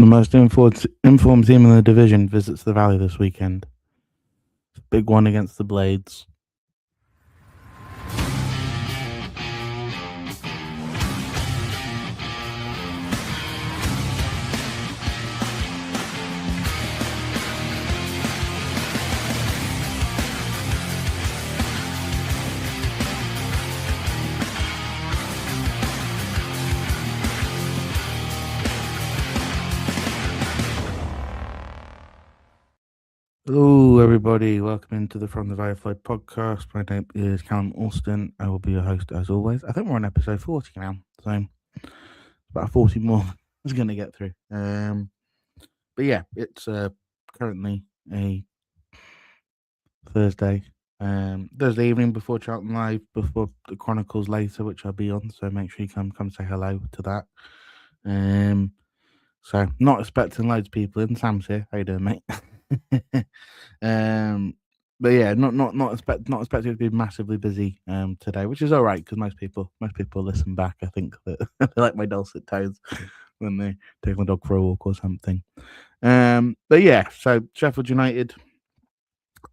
The most informed team in the division visits the Valley this weekend. Big one against the Blades. Hello, everybody. Welcome into the From the Firefly podcast. My name is Callum Alston. I will be your host as always. I think we're on episode 40 now, so about 40 more I was going to get through. But yeah, it's currently a Thursday evening before Charlton Live, before the Chronicles later, which I'll be on. So make sure you come say hello to that. So not expecting loads of people in. Sam's here. How you doing, mate? But yeah, not expecting to be massively busy today, which is all right because most people listen back. I think that they like my dulcet tones when they take my dog for a walk or something. But yeah, so Sheffield United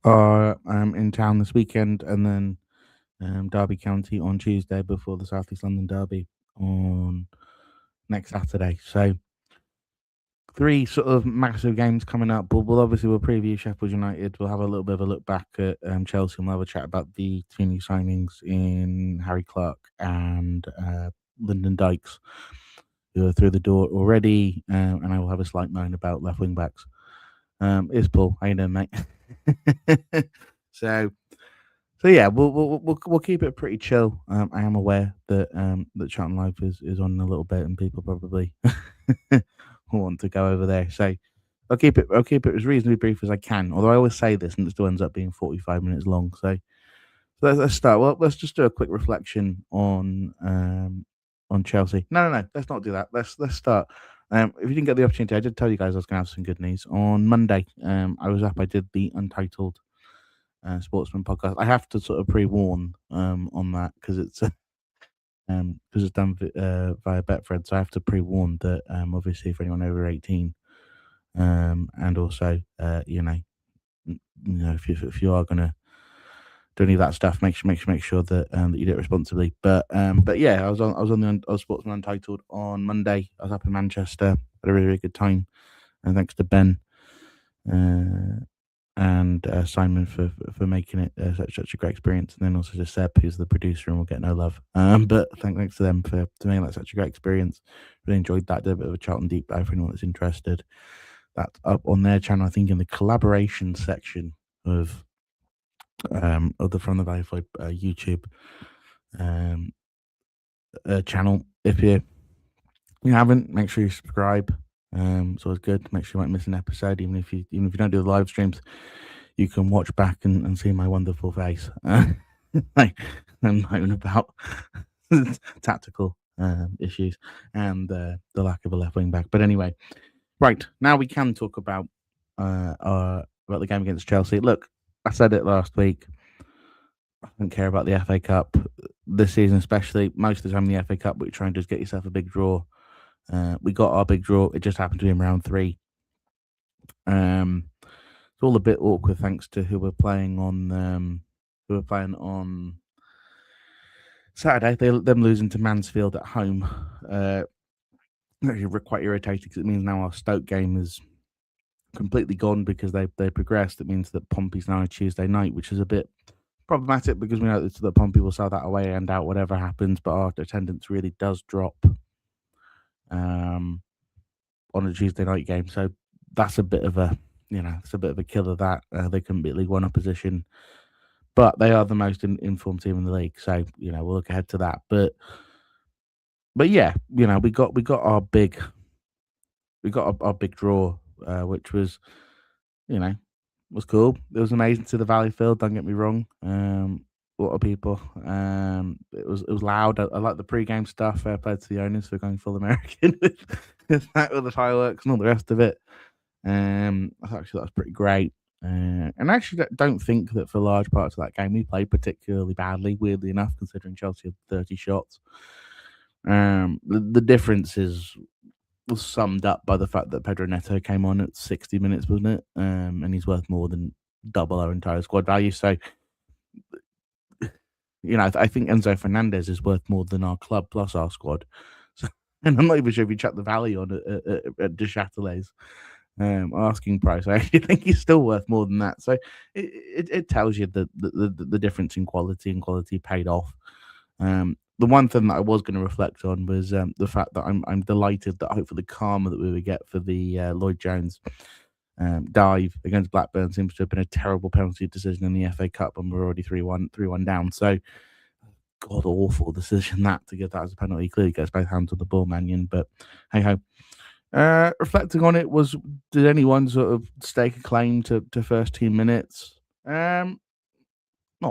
are in town this weekend, and then Derby County on Tuesday before the South East London Derby on next Saturday. So 3 sort of massive games coming up. We'll preview Sheffield United. We'll have a little bit of a look back at Chelsea, and we'll have a chat about the 2 new signings in Harry Clark and Lyndon Dykes, who are through the door already. And I will have a slight moan about left wing backs. It's Paul. How you doing, mate? So yeah, we'll keep it pretty chill. I am aware that that Charlton Live is on a little bit, and people probably want to go over there. So I'll keep it as reasonably brief as I can. Although I always say this, and it still ends up being 45 minutes long. So let's start. Well, let's just do a quick reflection on Chelsea. No, let's not do that. Let's start. If you didn't get the opportunity, I did tell you guys I was going to have some good news on Monday. I was up. I did the Untitled Sportsman podcast. I have to sort of pre-warn on that because it's done via Betfred, so I have to pre-warn that obviously for anyone over 18, and also if you are going to do any of that stuff, make sure that that you do it responsibly. But yeah, I was on the Sportsman Untitled on Monday. I was up in Manchester, had a really, really good time, and thanks to Ben and Simon for making it such a great experience, and then also to Seb, who's the producer and will get no love. But thanks to them for making that such a great experience. Really enjoyed that. Did a bit of a Charlton deep dive for anyone that's interested. That's up on their channel, I think, in the collaboration section of the From the Firefly YouTube channel. If you haven't, make sure you subscribe. It's always good. Make sure you won't miss an episode, even if you don't do the live streams. You can watch back and see my wonderful face. Like I'm known about tactical issues and the lack of a left wing back. But anyway, right now we can talk about the game against Chelsea. Look, I said it last week. I don't care about the FA Cup this season, especially. Most of the time in the FA Cup, we try and just get yourself a big draw. We got our big draw. It just happened to be in round 3. It's all a bit awkward thanks to who we're playing on Saturday. Them losing to Mansfield at home. Actually quite irritating because it means now our Stoke game is completely gone because they progressed. It means that Pompey's now a Tuesday night, which is a bit problematic because we know that Pompey will sell that away and out whatever happens, but our attendance really does drop on a Tuesday night game. So that's a bit of a killer that they couldn't beat League One opposition, but they are the most informed team in the league. So we'll look ahead to that. But yeah, we got our big draw, which was was cool. It was amazing to the Valley Field. Don't get me wrong. A lot of people. It was loud. I like the pre-game stuff. Fair play to the owners for going full American with the fireworks and all the rest of it. I thought actually that was pretty great. And I actually don't think that for large parts of that game we played particularly badly, weirdly enough, considering Chelsea had 30 shots. The difference is was summed up by the fact that Pedro Neto came on at 60 minutes, wasn't it? And he's worth more than double our entire squad value. So, I think Enzo Fernandez is worth more than our club plus our squad. So, and I'm not even sure if you chuck the value on at De Chatelet's asking price. I actually think he's still worth more than that. So it tells you the difference in quality, and quality paid off. The one thing that I was going to reflect on was the fact that I'm delighted that hopefully the karma that we would get for the Lloyd Jones dive against Blackburn seems to have been a terrible penalty decision in the FA Cup, and we're already 3-1 down. So, god awful decision that to give that as a penalty. He clearly gets both hands on the ball, Mannion. But hey ho. Reflecting on it, did anyone sort of stake a claim to first team minutes? Not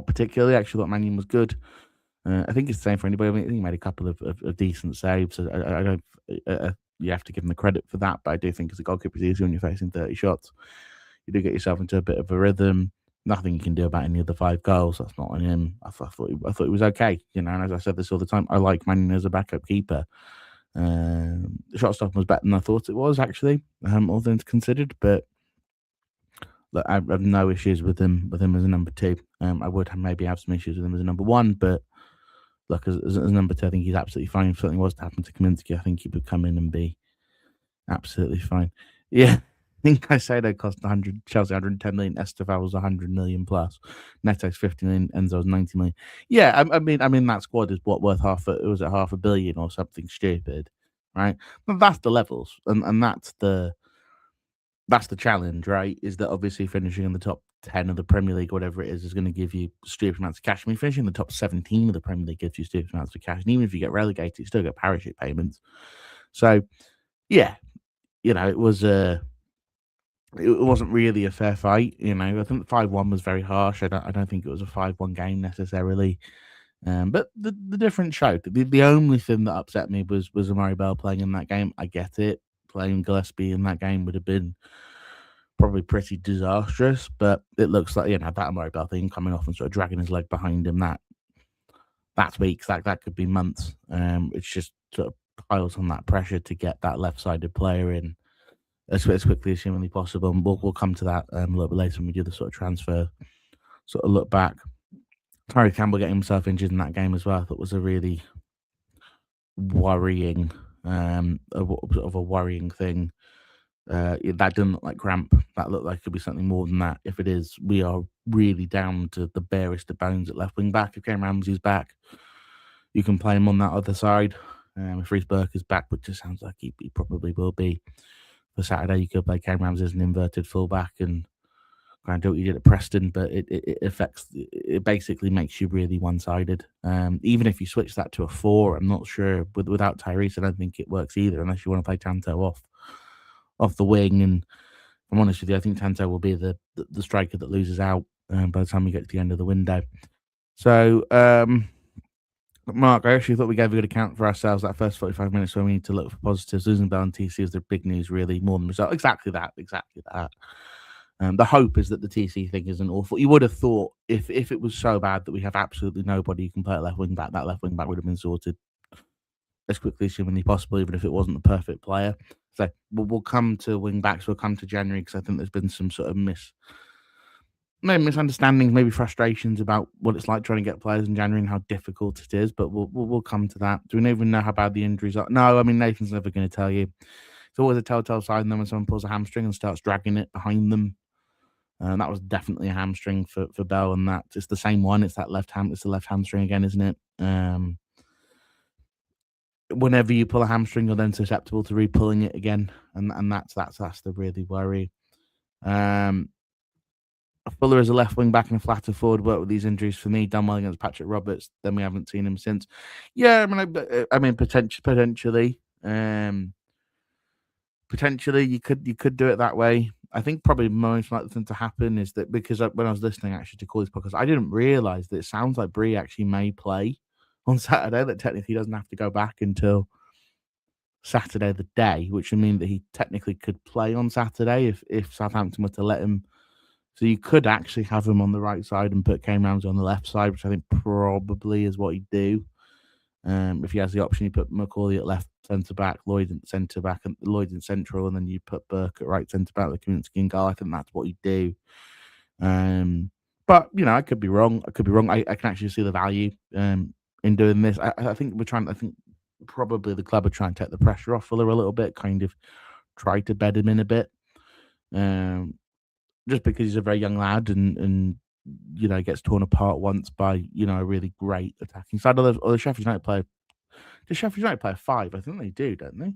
particularly. Actually, thought Mannion was good. I think it's the same for anybody. I think he made a couple of decent saves. I don't. You have to give him the credit for that, but I do think as a goalkeeper, it's easy when you're facing 30 shots. You do get yourself into a bit of a rhythm. Nothing you can do about any of the 5 goals. That's not on him. I thought he was okay. And as I said this all the time, I like Mannion as a backup keeper. The shot stopping was better than I thought it was, actually, all things considered. But look, I have no issues with him as a number 2. I would maybe have some issues with him as a number 1, but look, as number 2, I think he's absolutely fine. If something was to happen to Kaminsky, I think he would come in and be absolutely fine. Yeah, I think I say they cost Chelsea 110 million. Estevao was 100 million plus. Neto's 50 million. Enzo's 90 million. Yeah, I mean that squad is worth half a billion or something stupid, right? But that's the levels, and that's the challenge, right? Is that obviously finishing in the top 10 of the Premier League, whatever it is going to give you stupid amounts of cash. I mean, finishing in the top 17 of the Premier League gives you stupid amounts of cash, and even if you get relegated, you still get parachute payments. So, yeah, it was it wasn't really a fair fight. I think 5-1 was very harsh. I don't think it was a 5-1 game necessarily. But the difference showed. The only thing that upset me was Amari Bell playing in that game. I get it. Playing Gillespie in that game would have been probably pretty disastrous, but it looks like that Amari Bell thing coming off and sort of dragging his leg behind him, that's weeks. That could be months. It's just sort of piles on that pressure to get that left-sided player in as quickly as humanly possible. And we'll come to that a little bit later when we do the sort of transfer sort of look back. Tyree Campbell getting himself injured in that game as well, I thought was a really worrying, of a worrying thing. That didn't look like cramp. That looked like it could be something more than that. If it is, we are really down to the barest of bones at left wing back. If Kane Ramsey's back, you can play him on that other side. If Reece Burke is back, which it sounds like he probably will be for Saturday, you could play Kane Ramsey as an inverted fullback and do what you did at Preston, but it basically makes you really one-sided. Even if you switch that to a 4, I'm not sure. Without Tyrese, I don't think it works either, unless you want to play Tanto off the wing. And if I'm honest with you, I think Tanto will be the striker that loses out by the time we get to the end of the window. So, Mark, I actually thought we gave a good account for ourselves that first 45 minutes where we need to look for positives. Losing Bell and TC is the big news, really, more than result. Exactly that. The hope is that the TC thing isn't awful. You would have thought if it was so bad that we have absolutely nobody who can play at left wing back, that left wing back would have been sorted as quickly as humanly possible, even if it wasn't the perfect player. So we'll come to wing backs. We'll come to January because I think there's been some sort of misunderstandings, maybe frustrations about what it's like trying to get players in January and how difficult it is. But we'll come to that. Do we even know how bad the injuries are? No, I mean Nathan's never going to tell you. It's always a telltale sign then when someone pulls a hamstring and starts dragging it behind them. That was definitely a hamstring for Bell, and that it's the same one. It's the left hamstring again, isn't it? Whenever you pull a hamstring, you're then susceptible to re-pulling it again, and that's the really worry. Fuller as a left wing back and flatter forward worked with these injuries for me. Done well against Patrick Roberts. Then we haven't seen him since. Yeah, I mean potentially. Potentially, you could do it that way. I think probably most likely thing to happen is that because when I was listening actually to call this podcast, I didn't realize that it sounds like Bree actually may play on Saturday. That technically doesn't have to go back until Saturday the day, which would mean that he technically could play on Saturday if Southampton were to let him. So you could actually have him on the right side and put Kane Ramsey on the left side, which I think probably is what he'd do. If he has the option, you put Macaulay at left centre back, Lloyd at centre back, and Lloyd in central, and then you put Burke at right centre back, the community in goal. I think that's what you do. But I could be wrong. I can actually see the value in doing this. I think I think probably the club are trying to take the pressure off Fuller a little bit, kind of try to bed him in a bit. Just because he's a very young lad and gets torn apart once by a really great attacking side. Or the Sheffield United player. Does Sheffield United play a 5? I think they do, don't they?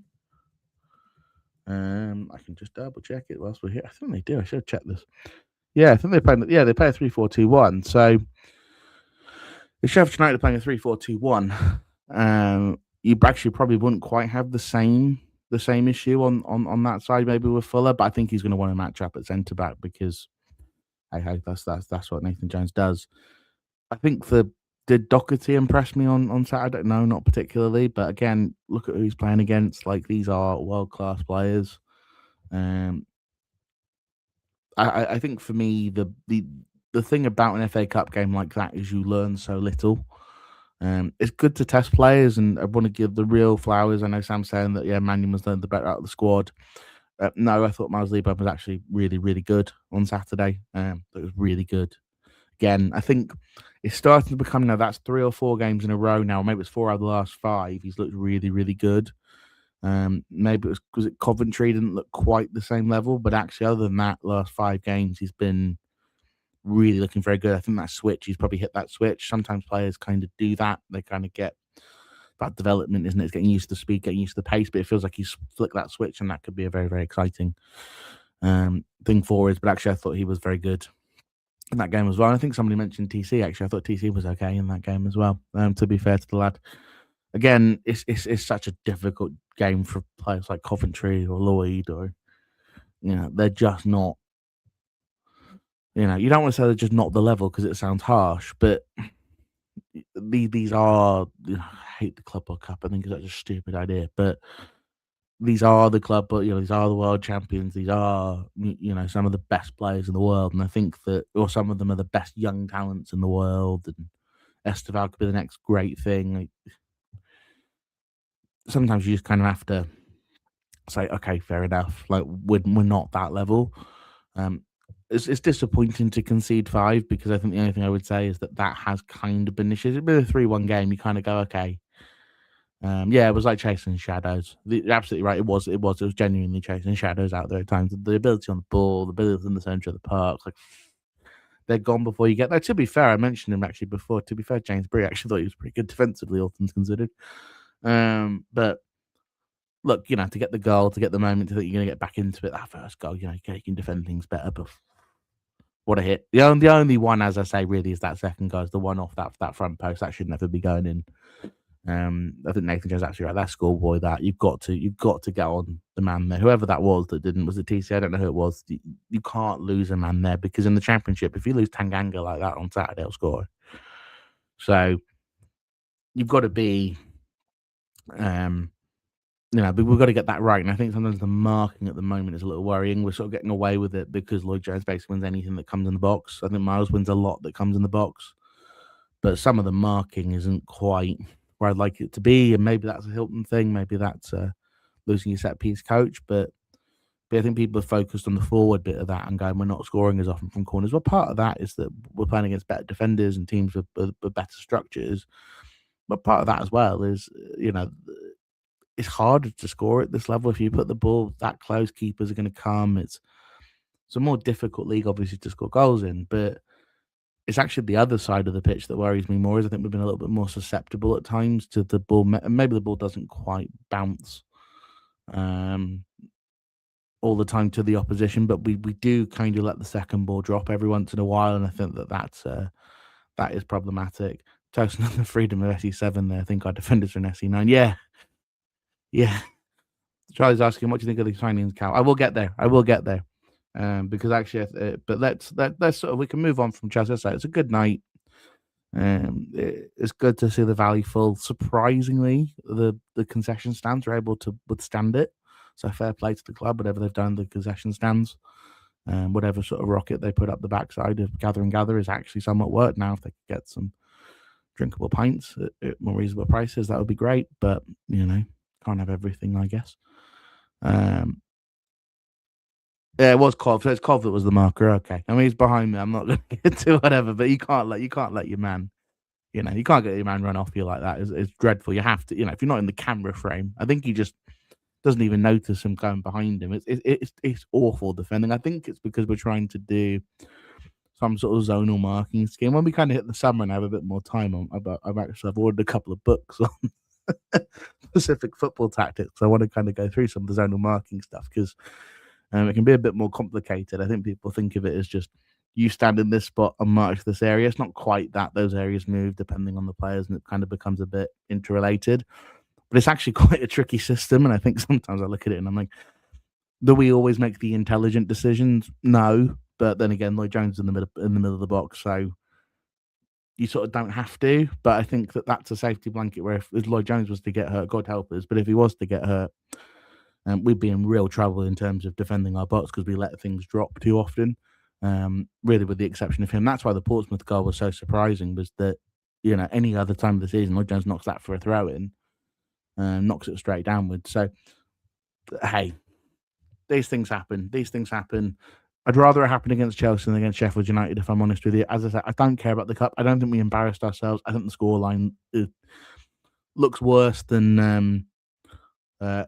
I can just double check it whilst we're here. I think they do. I should check this. Yeah, I think they play. Yeah, they play a 3-4-2-1. So if Sheffield United are playing a 3-4-2-1, you actually probably wouldn't quite have the same issue on that side, maybe with Fuller. But I think he's going to want to match up at centre back because that's what Nathan Jones does. I think did Doherty impress me on Saturday? No, not particularly. But again, look at who he's playing against. Like, these are world-class players. I think for me, the thing about an FA Cup game like that is you learn so little. It's good to test players, and I want to give the real flowers. I know Sam's saying that, Mannion was the better out of the squad. No, I thought Miles Lebo was actually really, really good on Saturday. It was really good. Again, I think it's starting to become that's 3 or 4 games in a row now. Maybe it's 4 out of the last 5. He's looked really, really good. Maybe it was because Coventry didn't look quite the same level, but actually, other than that, last 5 games, he's been really looking very good. I think that switch, he's probably hit that switch. Sometimes players kind of do that. They kind of get that development, isn't it? It's getting used to the speed, getting used to the pace, but it feels like he's flicked that switch, and that could be a very, very exciting thing for us. But actually, I thought he was very good in that game as well. And I think somebody mentioned TC. Actually, I thought TC was okay in that game as well. To be fair to the lad, again, it's such a difficult game for players like Coventry or Lloyd, or they're just not. You don't want to say they're just not the level because it sounds harsh, but these are. I hate the Club World Cup. I think it's such a stupid idea, but these are the club, but these are the world champions. These are some of the best players in the world, and I think that, or some of them are the best young talents in the world. And Esteval could be the next great thing. Sometimes you just kind of have to say, okay, fair enough. Like, we're not that level. It's disappointing to concede 5 because I think the only thing I would say is that has kind of been issues. It's been a 3-1 game. You kind of go, okay. It was like chasing shadows. You're absolutely right. It was genuinely chasing shadows out there at times. The ability on the ball, the ability in the centre of the park, like, they're gone before you get there. To be fair, I mentioned him actually before. To be fair, James Bree actually thought he was pretty good defensively, all things considered. But look, to get the goal, to get the moment, to think you're going to get back into it, that first goal, you can defend things better. But what a hit! The only one, as I say, really is that second goal, is the one off that front post. That should never be going in. I think Nathan Jones actually right. That schoolboy, that you've got to get on the man there. Whoever that was that didn't, was it TC? I don't know who it was. You can't lose a man there, because in the Championship, if you lose Tanganga like that on Saturday, he'll score. So you've got to be, but we've got to get that right. And I think sometimes the marking at the moment is a little worrying. We're sort of getting away with it because Lloyd Jones basically wins anything that comes in the box. I think Miles wins a lot that comes in the box, but some of the marking isn't quite where I'd like it to be, and maybe that's a Hilton thing, maybe that's losing your set piece coach, but I think people are focused on the forward bit of that and going, we're not scoring as often from corners. Well, part of that is that we're playing against better defenders and teams with better structures, but part of that as well is, it's harder to score at this level. If you put the ball that close, keepers are going to come. It's a more difficult league, obviously, to score goals in, but it's actually the other side of the pitch that worries me more. Is I think we've been a little bit more susceptible at times to the ball. Maybe the ball doesn't quite bounce all the time to the opposition, but we do kind of let the second ball drop every once in a while, and I think that is problematic. Toasting on the freedom of SE7 there. I think our defenders are in SE9. Yeah. Charlie's asking, what do you think of the signings, Cal? I will get there. Because actually, but let's sort of, we can move on from Chelsea. It's a good night. It's good to see the Valley full. Surprisingly, the concession stands are able to withstand it. So fair play to the club, whatever they've done, the concession stands, whatever sort of rocket they put up the backside of Gather and Gather is actually somewhat worked now. If they could get some drinkable pints at more reasonable prices, that would be great. But can't have everything, I guess. Um, yeah, it was Cov. So it's Cov that was the marker. Okay, I mean he's behind me. I'm not going to get to whatever, but you can't let your man. You can't get your man run off you like that. It's dreadful. You have to. If you're not in the camera frame, I think he just doesn't even notice him going behind him. It's awful defending. I think it's because we're trying to do some sort of zonal marking scheme. When we kind of hit the summer and have a bit more time on, I've ordered a couple of books on specific football tactics. I want to kind of go through some of the zonal marking stuff because it can be a bit more complicated. I think people think of it as just you stand in this spot and march this area. It's not quite that. Those areas move depending on the players, and it kind of becomes a bit interrelated. But it's actually quite a tricky system, and I think sometimes I look at it and I'm like, do we always make the intelligent decisions? No, but then again, Lloyd Jones is in the middle of the box, so you sort of don't have to. But I think that's a safety blanket where if Lloyd Jones was to get hurt, God help us, but if he was to get hurt, we'd be in real trouble in terms of defending our box because we let things drop too often. Really, with the exception of him, that's why the Portsmouth goal was so surprising. Was that any other time of the season, Lloyd Jones knocks that for a throw in, knocks it straight downwards. So, hey, these things happen. I'd rather it happen against Chelsea than against Sheffield United, if I'm honest with you. As I said, I don't care about the cup. I don't think we embarrassed ourselves. I think the scoreline looks worse than the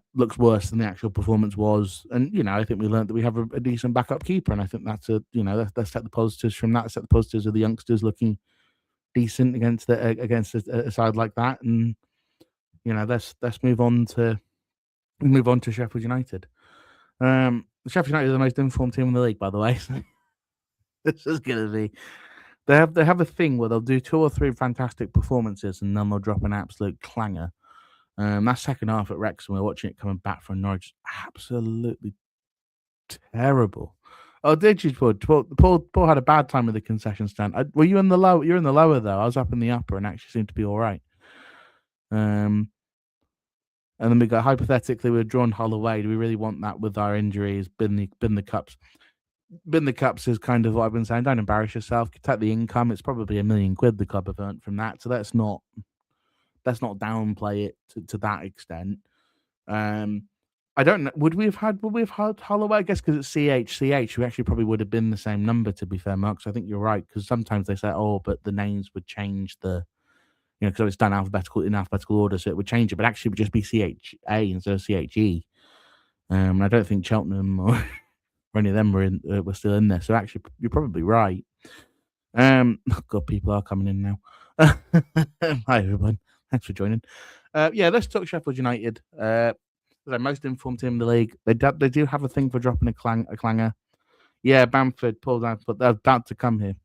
actual performance was. And I think we learned that we have a decent backup keeper, and I think that's let's take the positives from that. Set the positives of the youngsters looking decent against a side like that, and let's move on to Sheffield United. Sheffield United are the most informed team in the league, by the way. So this is going to be. They have a thing where they'll do 2 or 3 fantastic performances, and then they'll drop an absolute clanger. That second half at Wrexham, we're watching it coming back from Norwich. Absolutely terrible. Oh, did you, Paul had a bad time with the concession stand. Were you in the low? You're in the lower though. I was up in the upper, and actually seemed to be all right. And then we got hypothetically we're drawn Hull away. Do we really want that with our injuries? Bin the cups. Bin the cups is kind of what I've been saying. Don't embarrass yourself. Take the income. It's probably £1 million the club have earned from that. So let's not downplay it to that extent. I don't know. Would we have had Holloway? I guess because it's CH. We actually probably would have been the same number, to be fair, Mark. So I think you're right, because sometimes they say, oh, but the names would change because it's done in alphabetical order, so it would change it. But actually, it would just be CHA instead of CHE. I don't think Cheltenham or any of them were still in there. So actually, you're probably right. God, people are coming in now. Hi, everyone. Thanks for joining. Let's talk Sheffield United. The most informed team in the league. They do have a thing for dropping a clanger. Yeah, Bamford, Paul Bamford, they're about to come here.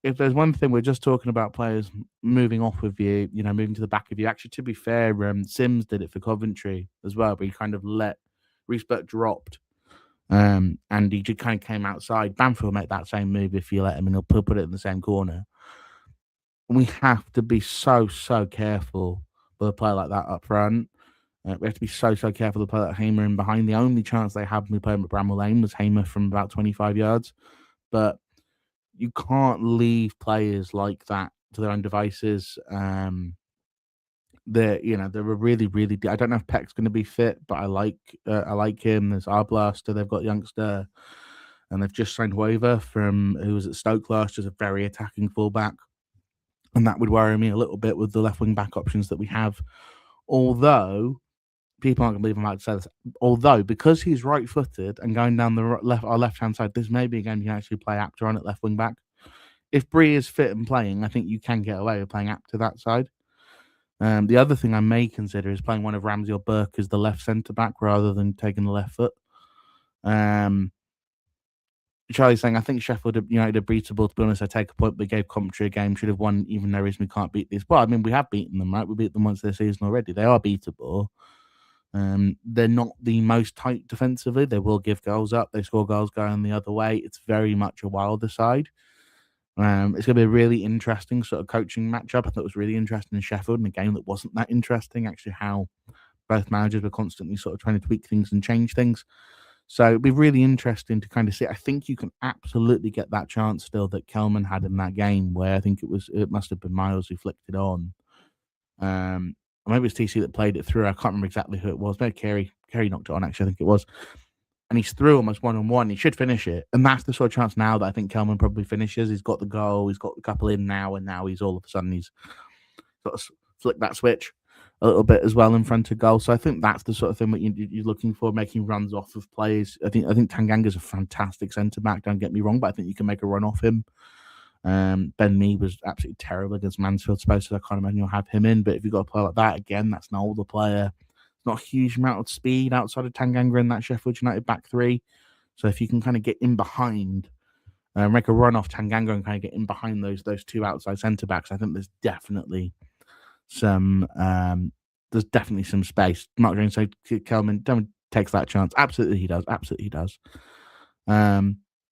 If there's one thing, we're just talking about players moving off with you, moving to the back of you. Actually, to be fair, Sims did it for Coventry as well, but he kind of let Reece Burke dropped, and he just kind of came outside. Bamford will make that same move if you let him, and he'll put it in the same corner. We have to be so careful with a player like that up front. We have to be so careful to play that Hamer in behind. The only chance they had when we played him at Bramall Lane was Hamer from about 25 yards. But you can't leave players like that to their own devices. They're a really, really. I don't know if Peck's going to be fit, but I like him. There's Arblaster. They've got youngster, and they've just signed Waver who was at Stoke last year, as a very attacking fullback, and that would worry me a little bit with the left wing back options that we have. Although people aren't going to believe I'm about to say this. Although, because he's right-footed and going down our left-hand side, this may be a game you can actually play Apter on at left wing back. If Bree is fit and playing, I think you can get away with playing Apter that side. The other thing I may consider is playing one of Ramsey or Burke as the left centre back rather than taking the left foot. Charlie's saying, I think Sheffield United are beatable. To be honest, I take a point. They gave Coventry a game, should have won, even no reason we can't beat these. Well, I mean, we have beaten them, right? We beat them once this season already. They are beatable. They're not the most tight defensively. They will give goals up. They score goals going the other way. It's very much a wilder side. It's going to be a really interesting sort of coaching matchup. I thought it was really interesting in Sheffield, in a game that wasn't that interesting, actually, how both managers were constantly sort of trying to tweak things and change things. So it'd be really interesting to kind of see. I think you can absolutely get that chance still that Kelman had in that game, where I think it must have been Miles who flicked it on. Or maybe it was TC that played it through. I can't remember exactly who it was. Maybe Kerry knocked it on. Actually, I think it was. And he's through almost 1-on-1. He should finish it, and that's the sort of chance now that I think Kelman probably finishes. He's got the goal. He's got a couple in now, and now he's all of a sudden he's sort of flicked that switch a little bit as well in front of goal. So I think that's the sort of thing that you're looking for, making runs off of players. I think Tanganga's a fantastic centre back. Don't get me wrong, but I think you can make a run off him. Ben Mee was absolutely terrible against Mansfield, so I can't imagine you'll have him in. But if you've got a player like that, again, that's an older player. Not a huge amount of speed outside of Tanganga in that Sheffield United back three. So if you can kind of get in behind, make a run off Tanganga and kind of get in behind those two outside centre backs, I think there's definitely some space. I'm not going to say Kelman takes that chance. Absolutely he does.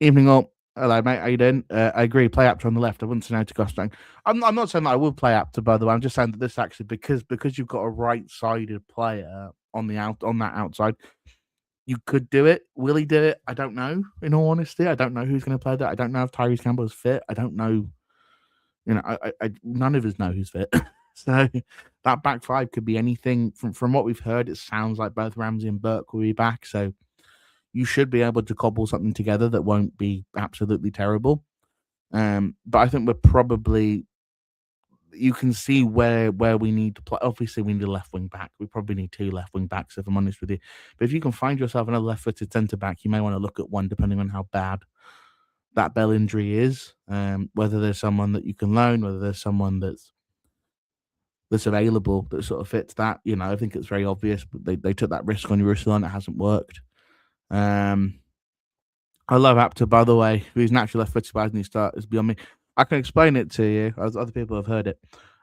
Evening all. Hello, mate. How you doing? I agree. Play Apter on the left. I wouldn't say no to Gostang. I'm not saying that I would play Apter, by the way. I'm just saying that this actually, because you've got a right-sided player on that outside, you could do it. Will he do it? I don't know. In all honesty, I don't know who's going to play that. I don't know if Tyrese Campbell is fit. I don't know. I none of us know who's fit. So that back five could be anything. From what we've heard, it sounds like both Ramsey and Burke will be back. So you should be able to cobble something together that won't be absolutely terrible. But I think you can see where we need to play. Obviously, we need a left wing back. We probably need two left wing backs, if I'm honest with you. But if you can find yourself another left-footed centre back, you may want to look at one, depending on how bad that Bell injury is. Whether there's someone that you can loan, whether there's someone that's available that sort of fits that. I think it's very obvious, but they took that risk on Jerusalem. It hasn't worked. I love Apter, by the way. He's naturally left-footed, but hasn't he start is beyond me. I can explain it to you, as other people have heard it.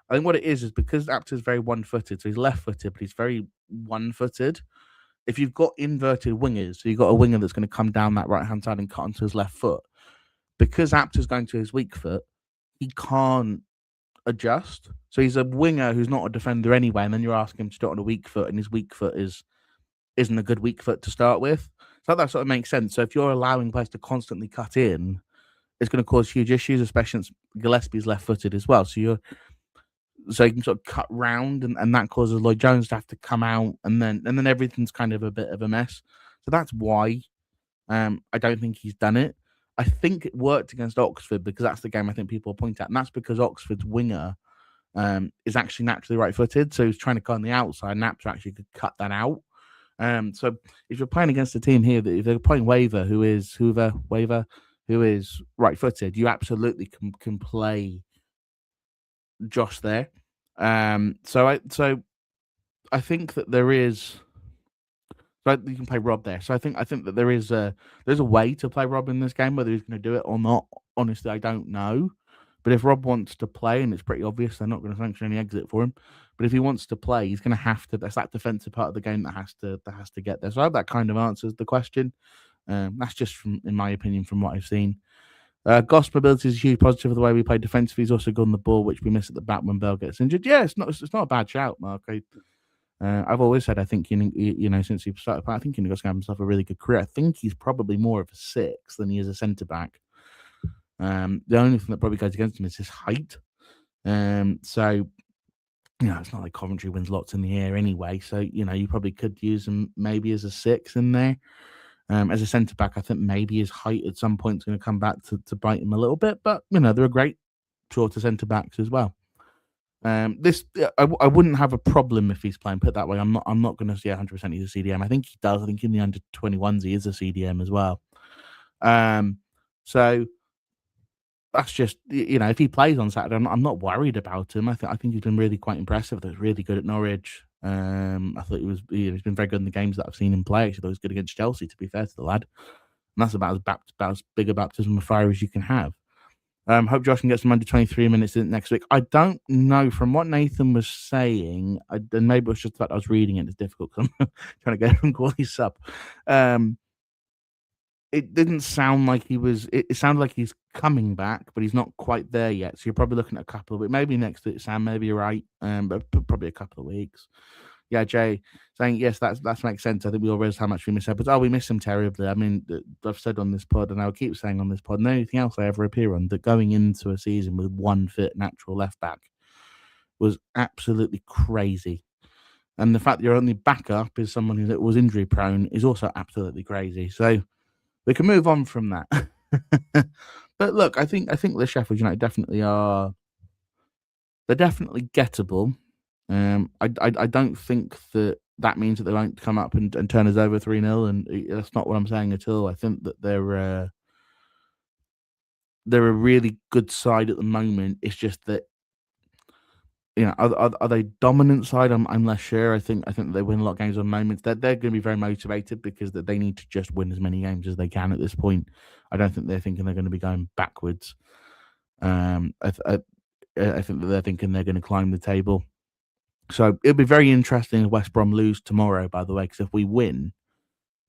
I think what it is because Apter is very one-footed, so he's left-footed, but he's very one-footed. If you've got inverted wingers, so you've got a winger that's going to come down that right-hand side and cut onto his left foot, because Apter's going to his weak foot, he can't adjust. So he's a winger who's not a defender anyway, and then you're asking him to start on a weak foot, and his weak foot isn't a good weak foot to start with. So that sort of makes sense. So if you're allowing players to constantly cut in, it's going to cause huge issues, especially since Gillespie's left-footed as well. So you can sort of cut round, and that causes Lloyd Jones to have to come out, and then everything's kind of a bit of a mess. So that's why I don't think he's done it. I think it worked against Oxford because that's the game I think people point at, and that's because Oxford's winger is actually naturally right-footed, so he's trying to cut on the outside, and Apter actually could cut that out. So if you're playing against a team here, if they're playing Waver, who is right-footed, you absolutely can play Josh there. So I think that there is. So you can play Rob there. So I think that there's a way to play Rob in this game. Whether he's going to do it or not, honestly, I don't know. But if Rob wants to play, and it's pretty obvious they're not going to sanction any exit for him, but if he wants to play, he's going to have to. That's that defensive part of the game that has to get there. So I hope that kind of answers the question. That's just in my opinion, from what I've seen. Goss ability is a huge positive of the way we play defensively. He's also good on the ball, which we miss at the back when Bell gets injured. Yeah, it's not a bad shout, Mark. I've always said I think since he started, I think Goss can have himself a really good career. I think he's probably more of a 6 than he is a centre back. The only thing that probably goes against him is his height. So it's not like Coventry wins lots in the air anyway. So you probably could use him maybe as a 6 in there. As a centre back, I think maybe his height at some point is going to come back to bite him a little bit. But there are great shorter centre backs as well. I wouldn't have a problem if he's playing. Put it that way, I'm not going to say 100% he's a CDM. I think he does. I think in the under 21s he is a CDM as well. So that's just if he plays on Saturday, I'm not worried about him. I think he's been really quite impressive. He's really good at Norwich. I thought he's been very good in the games that I've seen him play. Actually, he was good against Chelsea, to be fair to the lad. And that's about as big a baptism of fire as you can have. Hope Josh can get some under 23 minutes next week. I don't know. From what Nathan was saying, and maybe it was just the fact I was reading it. It's difficult because I'm trying to get him call his sub. It didn't sound like he was. It sounded like he's coming back, but he's not quite there yet. So you're probably looking at a couple of weeks. Maybe next week, Sam. Maybe you're right. But probably a couple of weeks. Yeah, Jay saying yes, that makes sense. I think we all realize how much we miss him, but we miss him terribly. I mean, I've said on this pod, and I'll keep saying on this pod, and anything else I ever appear on, that going into a season with one fit natural left back was absolutely crazy. And the fact that your only backup is someone who was injury prone is also absolutely crazy. So we can move on from that. But look, I think the Sheffield United definitely are. They're definitely gettable. I don't think that means that they won't come up and turn us over 3-0, and that's not what I'm saying at all. I think that they're a really good side at the moment. It's just that, are they dominant side? I'm less sure. I think they win a lot of games on moments. They're going to be very motivated because they need to just win as many games as they can at this point. I don't think they're thinking they're going to be going backwards. I think that they're thinking they're going to climb the table. So it'll be very interesting if West Brom lose tomorrow, by the way, because if we win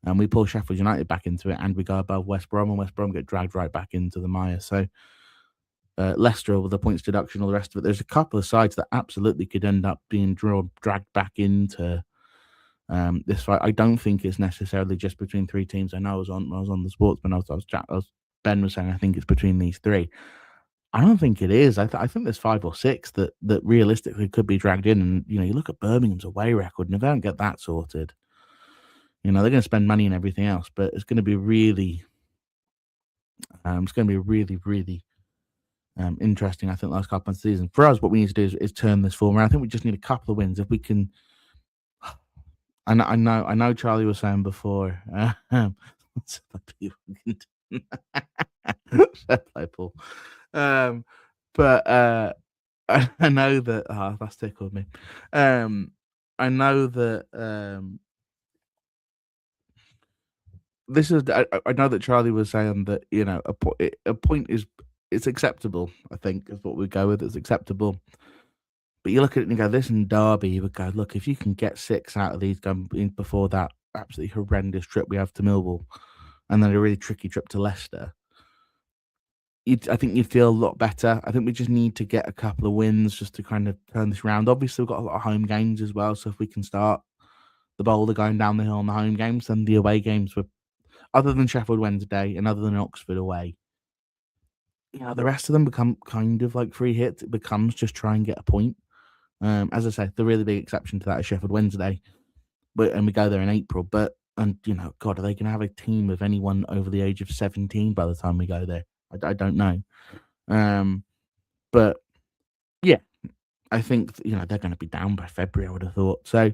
and we pull Sheffield United back into it and we go above West Brom, and West Brom get dragged right back into the mire. So Leicester with the points deduction, all the rest of it, there's a couple of sides that absolutely could end up being dragged back into this fight. I don't think it's necessarily just between three teams. I know I was on the Sportsman. Ben was saying I think it's between these three. I don't think it is. I think there's 5 or 6 that realistically could be dragged in. And you look at Birmingham's away record, and if they don't get that sorted, they're going to spend money and everything else. But it's going to be really, really interesting. I think last couple of seasons for us, what we need to do is turn this form around. I think we just need a couple of wins if we can. I know. Charlie was saying before. Play Paul. But I know that that's tickled me. I know that this is. I know that Charlie was saying that a point it's acceptable. I think is what we go with. It's acceptable. But you look at it and you go, this in Derby, you would go, look, if you can get 6 out of these before that absolutely horrendous trip we have to Millwall, and then a really tricky trip to Leicester, I think you'd feel a lot better. I think we just need to get a couple of wins just to kind of turn this around. Obviously, we've got a lot of home games as well, so if we can start the boulder going down the hill on the home games, then the away games were, other than Sheffield Wednesday and other than Oxford away, the rest of them become kind of like free hits. It becomes just try and get a point. As I say, the really big exception to that is Sheffield Wednesday, and we go there in April. God, are they going to have a team of anyone over the age of 17 by the time we go there? I don't know. But yeah, I think they're going to be down by February. I would have thought. So,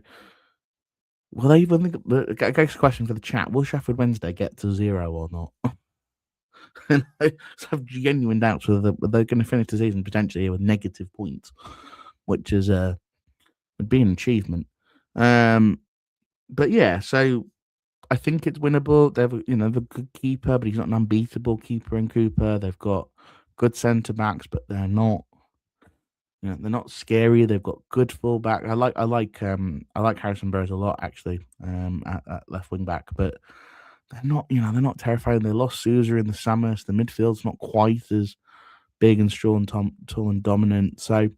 will they even think? I guess question for the chat: will Sheffield Wednesday get to 0 or not? I have genuine doubts whether they're going to finish the season potentially with negative points, which is would be an achievement. But yeah, so I think it's winnable. They've a good keeper, but he's not an unbeatable keeper in Cooper. They've got good centre backs, but they're not. They're not scary. They've got good fullback. I like Harrison Burrows a lot actually. At left wing back, but they're not. They're not terrifying. They lost Sousa in the summer, so the midfield's not quite as big and strong, tall and dominant. So,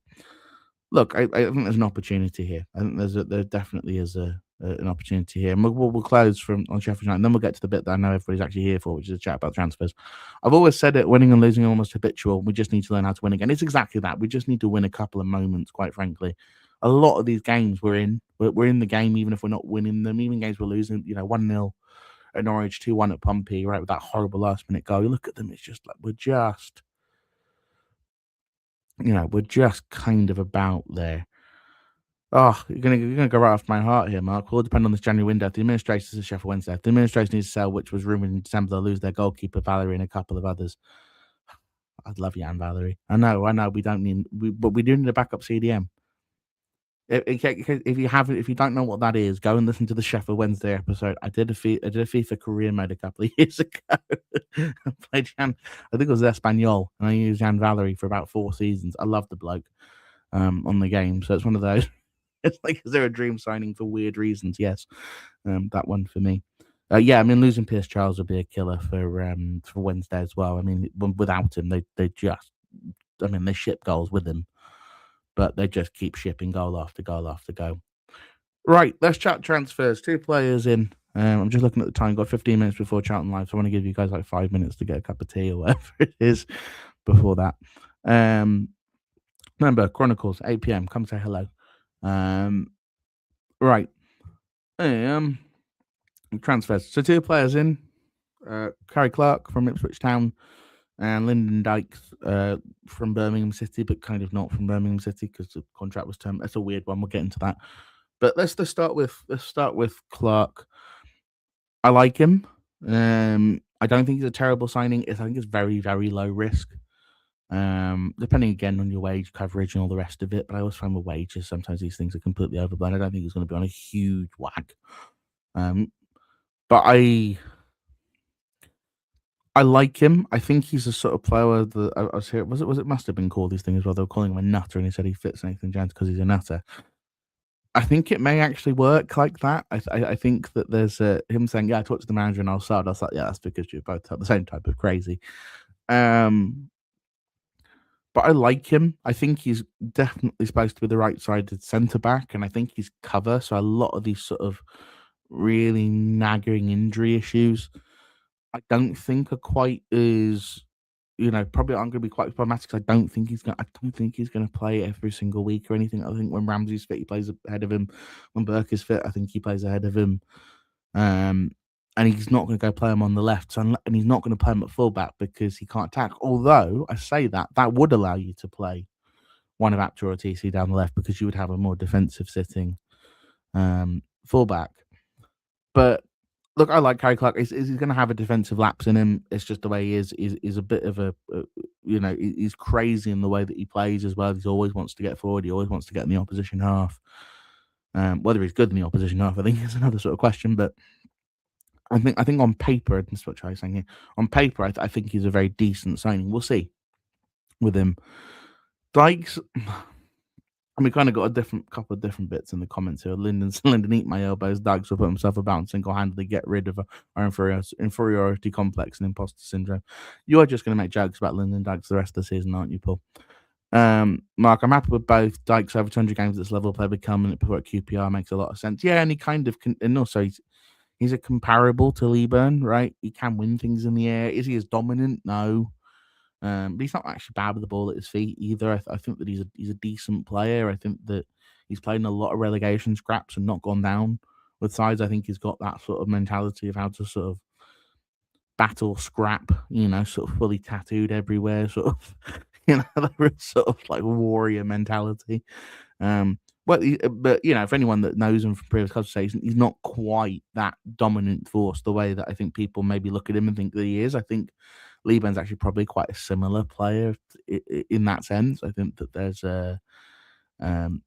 look, I think there's an opportunity here. I think there definitely is an opportunity here. And we'll close on Sheffield United, and then we'll get to the bit that I know everybody's actually here for, which is a chat about transfers. I've always said it, winning and losing are almost habitual. We just need to learn how to win again. It's exactly that. We just need to win a couple of moments, quite frankly. A lot of these games we're in the game, even if we're not winning them. Even games we're losing, 1-0 at Norwich, 2-1 at Pompey, right, with that horrible last-minute goal. You look at them, it's just like we're just kind of about there. Oh, you're gonna go right off my heart here, Mark. Will depend on this January window. If the administration says Sheffield Wednesday, if the administration needs to sell, which was rumoured in December, they'll lose their goalkeeper Valerie and a couple of others. I'd love Jan Valerie. I know. We don't need, but we do need a backup CDM. If you don't know what that is, go and listen to the Sheffield Wednesday episode. I did a FIFA career mode a couple of years ago. I played Jan. I think it was Espanol, and I used Jan Valerie for about 4 seasons. I love the bloke on the game, so it's one of those. It's like, is there a dream signing for weird reasons? Yes, that one for me. Yeah, I mean, losing Pierce Charles would be a killer for Wednesday as well. I mean, without him, they ship goals with him, but they just keep shipping goal after goal after goal. Right, let's chat transfers. 2 players in. I'm just looking at the time. Got 15 minutes before Charlton live, so I want to give you guys like 5 minutes to get a cup of tea or whatever it is before that. Remember, Chronicles, 8 p.m. Come say hello. Right. Transfers. So 2 players in. Carrie Clark from Ipswich Town and Lyndon Dykes from Birmingham City, but kind of not from Birmingham City because the contract was termed. That's a weird one. We'll get into that. But let's start with Clark. I like him. I don't think he's a terrible signing. I think it's very, very low risk. Depending again on your wage coverage and all the rest of it. But I always find with wages, sometimes these things are completely overblown. I don't think he's going to be on a huge whack. But I like him. I think he's a sort of player that I was here. Was it must have been called these things as well. They were calling him a nutter, and he said he fits Nathan Jones because he's a nutter. I think it may actually work like that. I think that there's him saying, "Yeah, I talked to the manager and I'll start." I was like, "Yeah, that's because you both have the same type of crazy." But I like him. I think he's definitely supposed to be the right-sided centre back, and I think he's cover. So a lot of these sort of really nagging injury issues, I don't think are quite as probably aren't going to be quite problematic. I don't think he's going to play every single week or anything. I think when Ramsey's fit, he plays ahead of him. When Burke is fit, I think he plays ahead of him. And he's not going to go play him on the left, and he's not going to play him at fullback because he can't attack. Although I say that would allow you to play one of Apter or TC down the left because you would have a more defensive sitting fullback. But look, I like Harry Clark. He's going to have a defensive lapse in him. It's just the way he is. He's a bit of he's crazy in the way that he plays as well. He always wants to get forward. He always wants to get in the opposition half. Whether he's good in the opposition half, I think is another sort of question. But I think on paper, that's what Charlie's saying here. On paper, I think he's a very decent signing. We'll see with him. Dykes, and we kind of got couple of different bits in the comments here. Lyndon eat my elbows. Dykes will put himself about and single-handedly get rid of our inferiority complex and imposter syndrome. You are just going to make jokes about Lyndon Dykes the rest of the season, aren't you, Paul? Mark, I'm happy with both. Dykes over 200 games at this level, play becoming it before at QPR makes a lot of sense. Yeah, and he kind of can, and also he's a comparable to Leeburn, right? He can win things in the air. Is he as dominant? No. But he's not actually bad with the ball at his feet either. I think that he's a decent player. I think that he's played in a lot of relegation scraps and not gone down with sides. I think he's got that sort of mentality of how to sort of battle, scrap, sort of fully tattooed everywhere, sort of, sort of like warrior mentality. But for anyone that knows him from previous clubs, he's not quite that dominant force the way that I think people maybe look at him and think that he is. I think Leeburn's actually probably quite a similar player in that sense. I think that there's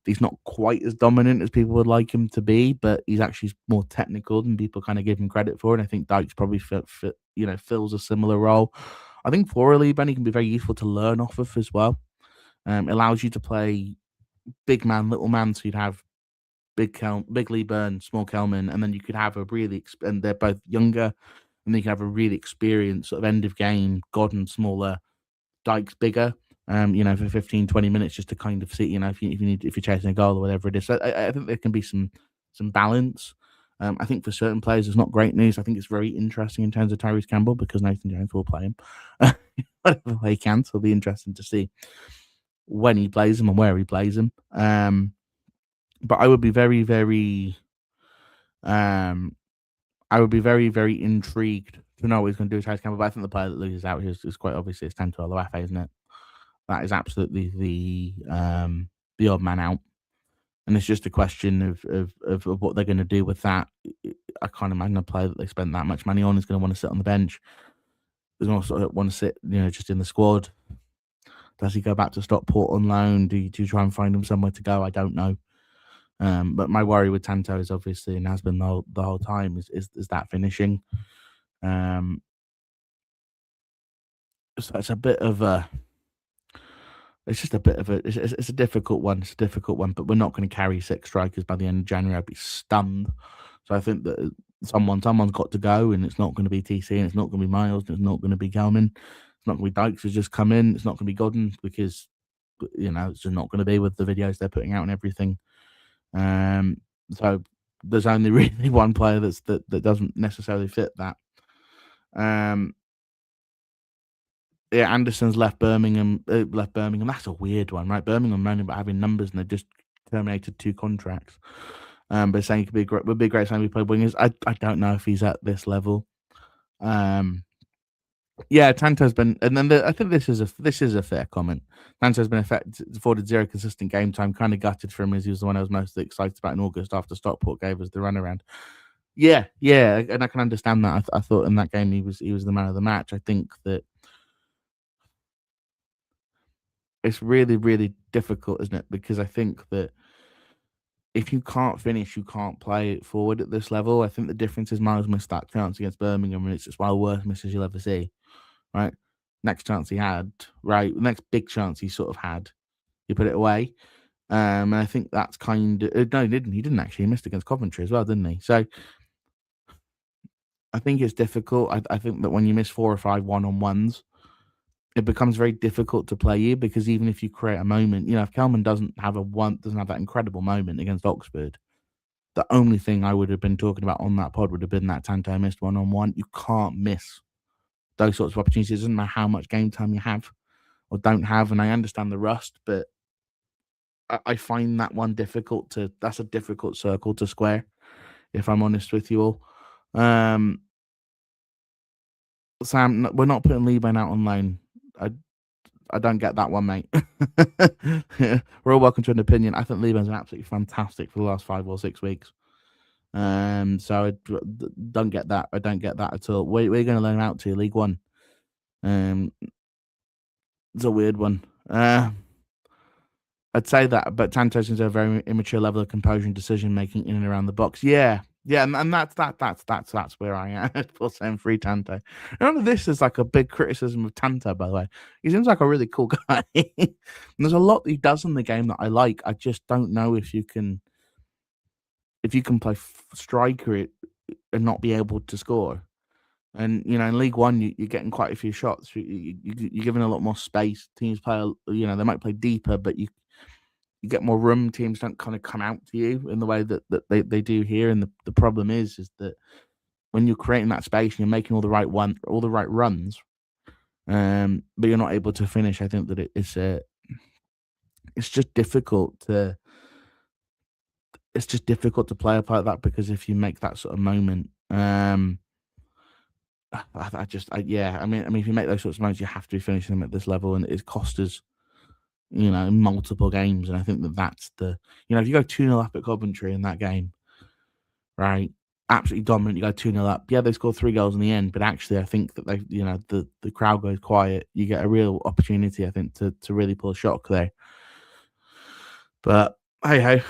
he's not quite as dominant as people would like him to be, but he's actually more technical than people kind of give him credit for. And I think Dykes probably fills a similar role. I think for Leeburn, he can be very useful to learn off of as well. Allows you to play big man, little man, so you'd have big Leeburn, small Kelman, and then you could have and they're both younger, and then you can have a really experienced sort of end of game, Godden smaller, Dykes bigger, for 15, 20 minutes just to kind of see, if you're chasing a goal or whatever it is. So I think there can be some balance. I think for certain players, it's not great news. I think it's very interesting in terms of Tyrese Campbell because Nathan Jones will play him whatever way he can. So it'll be interesting to see when he plays him and where he plays him. But I would be very, very, very intrigued to know what he's going to do with Tyrese Campbell. But I think the player that loses out here is quite obviously it's Tanto Aloafe, isn't it? That is absolutely the odd man out. And it's just a question of what they're going to do with that. I can't imagine a player that they spent that much money on is going to want to sit on the bench. Does also want to sit, just in the squad. Does he go back to Stockport on loan? Do you try and find him somewhere to go? I don't know. But my worry with Tanto is obviously, and has been the whole time, is that finishing. So it's a bit of a. It's just a bit of a. It's a difficult one. It's a difficult one, but we're not going to carry 6 strikers by the end of January. I'd be stunned. So I think that someone's got to go, and it's not going to be TC, and it's not going to be Miles, and it's not going to be Gelman. It's not going to be Dykes who's just come in. It's not going to be Godden because it's just not going to be with the videos they're putting out and everything. So there's only really one player that doesn't necessarily fit that. Um, yeah, Anderson's left Birmingham. Left Birmingham. That's a weird one, right? Birmingham moaning about having numbers and they just terminated 2 contracts. But saying he could be great, would be a great sign. We play wingers. I don't know if he's at this level. Yeah, Tanto's been, and then I think this is a fair comment. Tanto's been afforded 0 consistent game time. Kind of gutted for him as he was the one I was most excited about in August after Stockport gave us the runaround. Yeah, and I can understand that. I thought in that game he was the man of the match. I think that it's really, really difficult, isn't it? Because I think that if you can't finish, you can't play it forward at this level. I think the difference is Miles missed that chance against Birmingham, and it's just one of the worst misses you'll ever see. Right, next chance he had, right, next big chance he sort of had, he put it away. And I think that's kind of no, he didn't. He didn't actually. He missed against Coventry as well, didn't he? So I think it's difficult. I think that when you miss 4 or 5 one-on-ones, it becomes very difficult to play you because even if you create a moment, if Kelman doesn't have that incredible moment against Oxford, the only thing I would have been talking about on that pod would have been that Tanto missed one-on-one. You can't miss those sorts of opportunities. It doesn't matter how much game time you have or don't have, and I understand the rust, but I find that one difficult that's a difficult circle to square, if I'm honest with you all. Sam, we're not putting Liban out on loan. I don't get that one, mate. We're all welcome to an opinion. I think Liban's been absolutely fantastic for the last 5 or 6 weeks. So I don't get that. I don't get that at all. We're going to loan him out to League One. It's a weird one. I'd say that, but Tantos is a very immature level of composure and decision making in and around the box. Yeah, and that's where I am for saying free Tanto. None of this is like a big criticism of Tanto, by the way. He seems like a really cool guy. And there's a lot that he does in the game that I like. I just don't know if you can play striker and not be able to score. And in League One, you're getting quite a few shots. You're given a lot more space. Teams play, they might play deeper, but you get more room. Teams don't kind of come out to you in the way that they do here. And the problem is that when you're creating that space and you're making all the right runs, but you're not able to finish, I think that it's just difficult to play up like that because if you make that sort of moment, I mean, if you make those sorts of moments, you have to be finishing them at this level, and it cost us, multiple games. And I think that's the, if you go 2-0 up at Coventry in that game, right, absolutely dominant, you go 2-0 up. Yeah, they scored 3 goals in the end, but actually, I think that the crowd goes quiet. You get a real opportunity, I think, to really pull a shock there. But hey ho.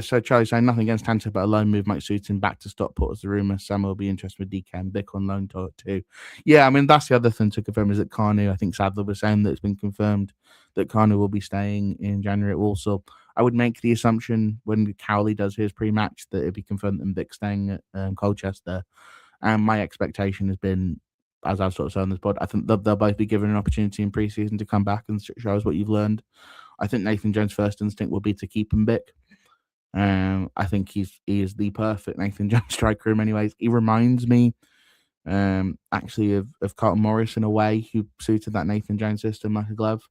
So Charlie saying nothing against Tanto, but a loan move might suit him back to Stockport as the rumour. Sam will be interested with DK and Bick on loan too. Yeah, I mean, that's the other thing to confirm is that Carnu, I think Sadler was saying that it's been confirmed that Carnu will be staying in January at Walsall. I would make the assumption when Cowley does his pre-match that it'd be confirmed that Bick's staying at Colchester. And my expectation has been, as I've sort of said on this pod, I think they'll both be given an opportunity in pre-season to come back and show us what you've learned. I think Nathan Jones' first instinct will be to keep him Bick. I think he is the perfect Nathan Jones striker in many ways. He reminds me actually of Carlton Morris in a way, who suited that Nathan Jones system like a glove.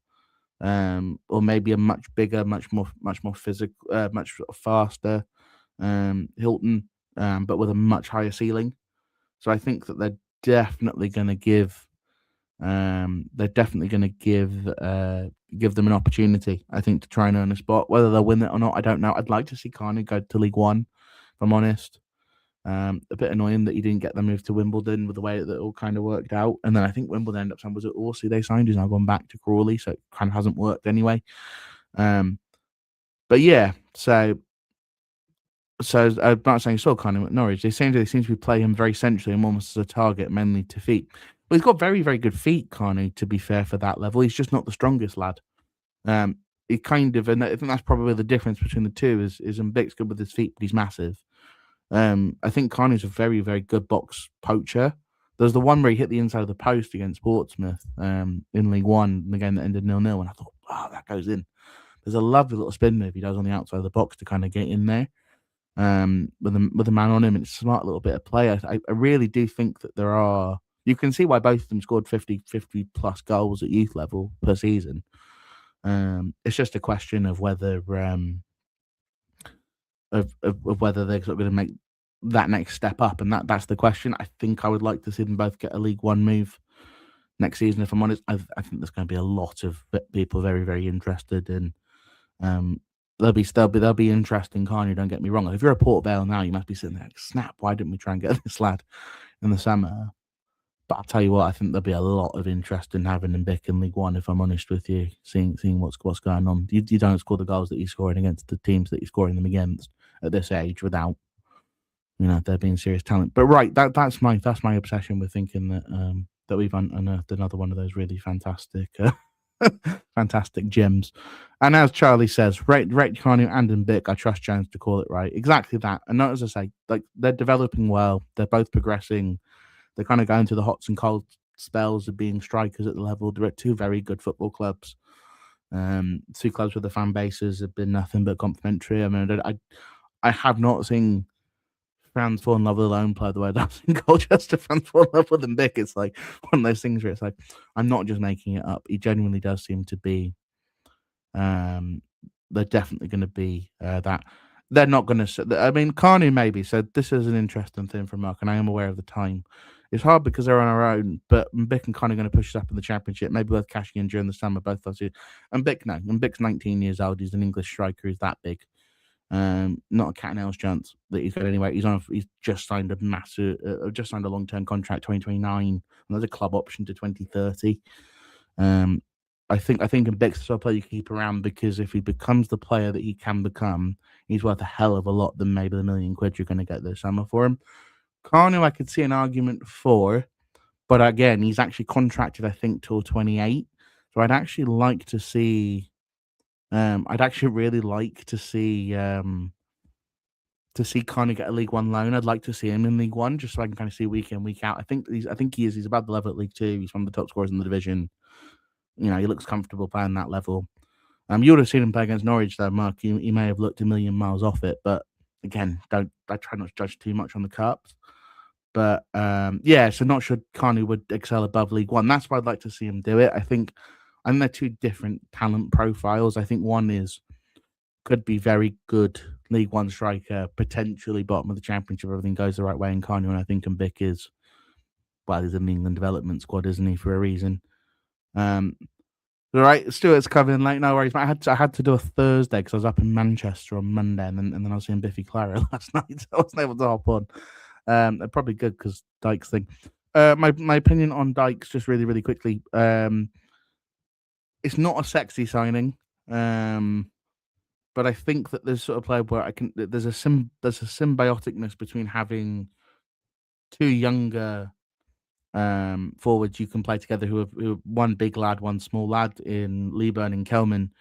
Or maybe a much bigger, much more physical, much faster Hilton, but with a much higher ceiling. So I think that they're definitely going to give give them an opportunity, I think, to try and earn a spot. Whether they'll win it or not, I don't know. I'd like to see Carney go to League One, if I'm honest. A bit annoying that he didn't get the move to Wimbledon with the way that it all kind of worked out. And then I think Wimbledon ended up saying, was it Orsi they signed? He's now gone back to Crawley, so it kind of hasn't worked anyway. But yeah, so I'm not saying he saw Carney at Norwich. They seem to be playing him very centrally and almost as a target, mainly to feet. Well, he's got very, very good feet, Carney, to be fair, for that level. He's just not the strongest lad. He kind of, and I think that's probably the difference between the two, is Mbik's good with his feet, but he's massive. I think Carney's a very, very good box poacher. There's the one where he hit the inside of the post against Portsmouth in League One, the game that ended 0-0, and I thought, wow, that goes in. There's a lovely little spin move he does on the outside of the box to kind of get in there with a man on him. And it's a smart little bit of play. I really do think that there are. You can see why both of them scored 50 plus goals at youth level per season. It's just a question of whether of whether they're sort of going to make that next step up, and that's the question. I think I would like to see them both get a League One move next season. If I'm honest, I think there's going to be a lot of people very, very interested in. They'll be interesting, Carney. Don't get me wrong. If you're a Port Vale now, you must be sitting there like, snap. Why didn't we try and get this lad in the summer? But I'll tell you what, I think there'll be a lot of interest in having him back in League One. If I'm honest with you, seeing what's going on. You don't score the goals that he's scoring against the teams that he's scoring them against at this age without, there being serious talent. But right, that's my obsession with thinking that we've unearthed another one of those really fantastic fantastic gems. And as Charlie says, rate Kanu and Mbic, I trust Jones to call it right. Exactly that. And not as I say, like they're developing well, they're both progressing. They're kind of going through the hots and cold spells of being strikers at the level. They're at two very good football clubs. Two clubs where the fan bases have been nothing but complimentary. I mean, I have not seen fans fall in love with a lone player the way I've seen Colchester fans fall in love with Mbic. It's like one of those things where it's like, I'm not just making it up. He genuinely does seem to be. They're definitely going to be that. They're not going to. I mean, Carney maybe said this is an interesting thing for Mark, and I am aware of the time. It's hard because they're on our own, but Mbic and Carney are going to push us up in the Championship. Maybe worth cashing in during the summer, both those two. And Mbic, no. Mbic's 19 years old. He's an English striker. He's that big. Not a cat and nails chance that he's got anyway. He's just signed a long-term contract, 2029, and there's a club option to 2030. I think Mbic's the sort of player you keep around because if he becomes the player that he can become, he's worth a hell of a lot than maybe the £1 million you're going to get this summer for him. Carnu, I could see an argument for, but again, he's actually contracted, I think, till 28. So I'd actually like to see. I'd actually really like to see Carney get a League One loan. I'd like to see him in League One just so I can kind of see week in, week out. I think he's about the level at League Two. He's one of the top scorers in the division. He looks comfortable playing that level. You would have seen him play against Norwich, though, Mark. He may have looked a million miles off it, but again, I try not to judge too much on the cups. But so not sure Carney would excel above League One. That's why I'd like to see him do it. I think they're two different talent profiles. I think one could be very good League One striker, potentially bottom of the Championship if everything goes the right way in Carney. And I think Mbic he's in the England development squad, isn't he, for a reason? All right, Stuart's coming late. No worries. But I had to do a Thursday because I was up in Manchester on Monday, and then I was seeing Biffy Clyro last night. So I wasn't able to hop on. Probably good because Dykes thing. My opinion on Dykes, just really, really quickly. It's not a sexy signing, but I think that there's sort of player where there's a symbioticness between having two younger forwards you can play together who are one big lad, one small lad in Leeburn and Kelman,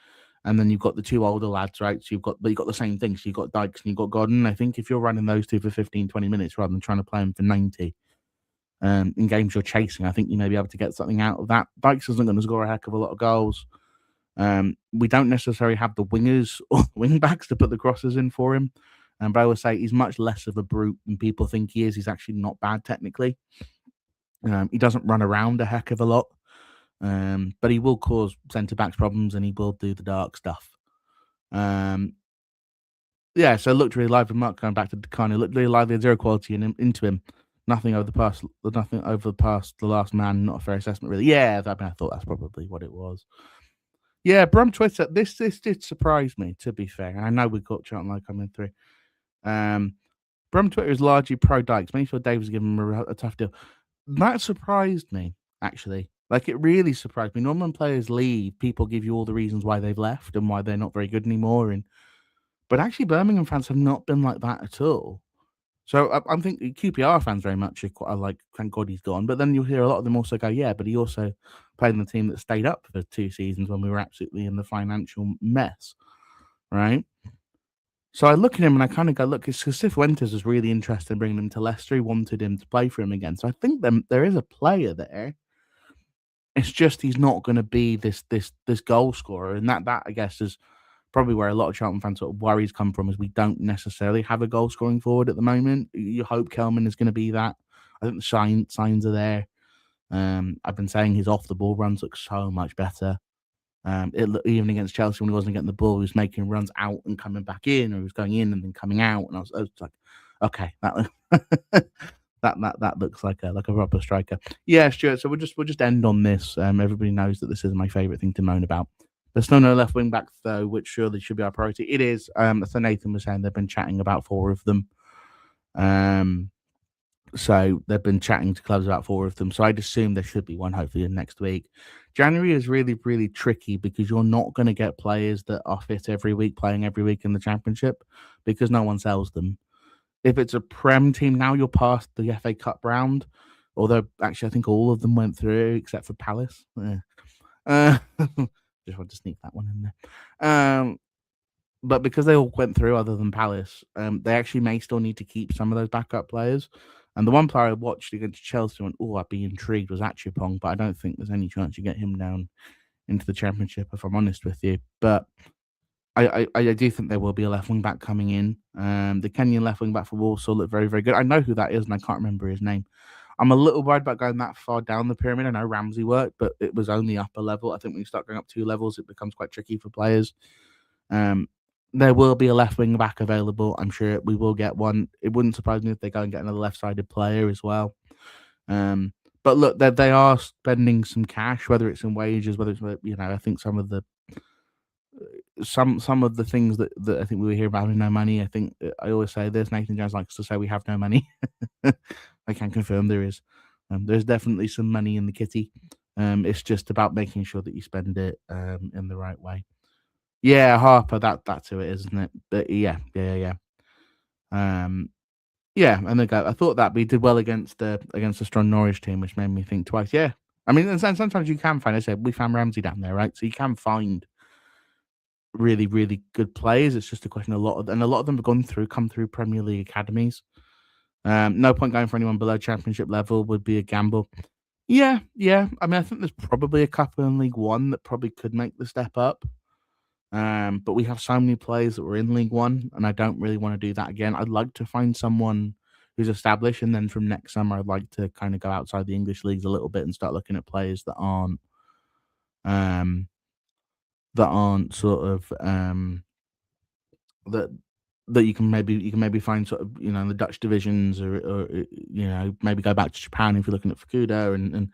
and then you've got the two older lads, right? So you've got the same thing. So you've got Dykes and you've got Godden. I think if you're running those two for 15, 20 minutes rather than trying to play them for 90 in games you're chasing, I think you may be able to get something out of that. Dykes isn't going to score a heck of a lot of goals. We don't necessarily have the wingers or the wing backs to put the crosses in for him. But I would say he's much less of a brute than people think he is. He's actually not bad technically. He doesn't run around a heck of a lot, but he will cause centre-backs problems and he will do the dark stuff. So it looked really lively. Mark going back to Carney, looked really lively, zero quality into him. Nothing over the last man, not a fair assessment, really. Yeah, I thought that's probably what it was. Yeah, Brum Twitter, this did surprise me, to be fair. And I know we've got Charlton coming through. Brum Twitter is largely pro Dykes. Many feel Dave was giving him a tough deal. That surprised me, actually. Like, it really surprised me. Normally when players leave, people give you all the reasons why they've left and why they're not very good anymore. But actually, Birmingham fans have not been like that at all. So I'm thinking QPR fans very much are like, thank God he's gone. But then you'll hear a lot of them also go, yeah, but he also played in the team that stayed up for 2 seasons when we were absolutely in the financial mess, right? So I look at him and I kind of go, look, it's because Cifuentes was really interested in bringing him to Leicester. He wanted him to play for him again. So I think there is a player there. It's just he's not going to be this goal scorer. And that I guess, is probably where a lot of Charlton fans sort of worries come from is we don't necessarily have a goal scoring forward at the moment. You hope Kelman is going to be that. I think the signs are there. I've been saying his off the ball runs look so much better. Even against Chelsea when he wasn't getting the ball, he was making runs out and coming back in, or he was going in and then coming out. And I was like, okay, that looks like a proper striker. Yeah, Stuart. So we'll just end on this. Everybody knows that this is my favourite thing to moan about. There's still no left wing back though, which surely should be our priority. It is. So Nathan was saying they've been chatting about 4 of them. So they've been chatting to clubs about 4 of them. So I'd assume there should be one hopefully in next week. January is really, really tricky because you're not going to get players that are fit every week, playing every week in the Championship because no one sells them. If it's a Prem team, now you're past the FA Cup round. Although, actually, I think all of them went through except for Palace. Yeah. Just want to sneak that one in there. But because they all went through other than Palace, they actually may still need to keep some of those backup players. And the one player I watched against Chelsea and went, oh, I'd be intrigued, was Achipong, but I don't think there's any chance you get him down into the Championship, if I'm honest with you. But I do think there will be a left wing back coming in. The Kenyan left wing back for Walsall looked very, very good. I know who that is, and I can't remember his name. I'm a little worried about going that far down the pyramid. I know Ramsey worked, but it was only upper level. I think when you start going up 2 levels, it becomes quite tricky for players. There will be a left wing back available. I'm sure we will get one. It wouldn't surprise me if they go and get another left-sided player as well. But look, they are spending some cash, whether it's in wages, whether it's, I think some of the things that I think we were hearing about having no money. I think I always say this. Nathan Jones likes to say we have no money. I can confirm there is. There's definitely some money in the kitty. It's just about making sure that you spend it in the right way. Yeah, Harper, that's who it is, isn't it? But yeah. And I thought that we did well against a strong Norwich team, which made me think twice. Yeah, I mean, and sometimes you can find. I said we found Ramsey down there, right? So you can find really, really good players. It's just a question. A lot of them have come through Premier League academies. No point going for anyone below Championship level would be a gamble. Yeah. I mean, I think there's probably a couple in League One that probably could make the step up. But we have so many players that were in League One, and I don't really want to do that again. I'd like to find someone who's established, and then from next summer, I'd like to kind of go outside the English leagues a little bit and start looking at players that aren't sort of that you can maybe find sort of in the Dutch divisions or maybe go back to Japan if you're looking at Fukuda and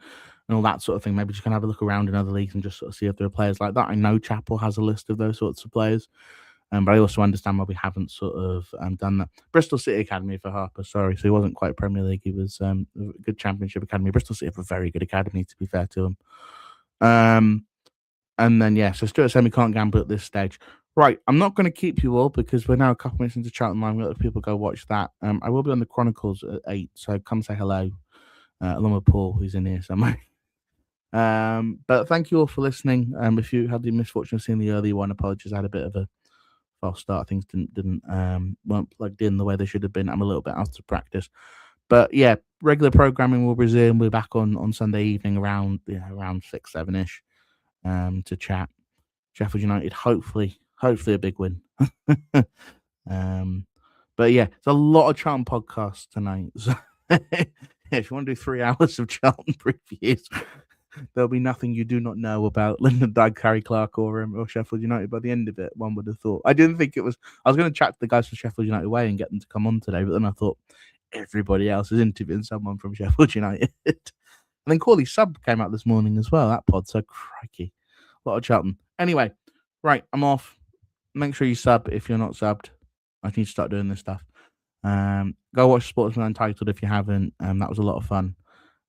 all that sort of thing. Maybe just kind of have a look around in other leagues and just sort of see if there are players like that. I know Chapel has a list of those sorts of players, but I also understand why we haven't sort of done that. Bristol City Academy for Harper, sorry. So he wasn't quite Premier League. He was a good Championship Academy. Bristol City have a very good academy, to be fair to them. And then, so Stuart said we can't gamble at this stage. Right, I'm not going to keep you all because we're now a couple minutes into Charlton Line. We'll let people go watch that. I will be on the Chronicles at 8, so come say hello, along with Paul, who's in here somewhere. But thank you all for listening. If you had the misfortune of seeing the early one, apologies. I had a bit of a false start. Things weren't plugged in the way they should have been. I'm a little bit out of practice. But yeah, regular programming will resume. We're back on Sunday evening around 6-7ish to chat Sheffield United. Hopefully a big win. But yeah, it's a lot of Charlton podcasts tonight. So if you want to do 3 hours of Charlton previews, there'll be nothing you do not know about Lyndon Dykes, Harry Clark, or Sheffield United by the end of it. One would have thought. I didn't think it was. I was going to chat to the guys from Sheffield United way and get them to come on today, but then I thought everybody else is interviewing someone from Sheffield United. And then Corley's sub came out this morning as well. That pod, so crikey, a lot of Charlton. Anyway, right, I'm off. Make sure you sub if you're not subbed. I need to start doing this stuff. Go watch Sportsman Untitled if you haven't. That was a lot of fun.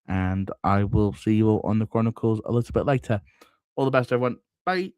And I will see you all on the Chronicles a little bit later. All the best, everyone. Bye.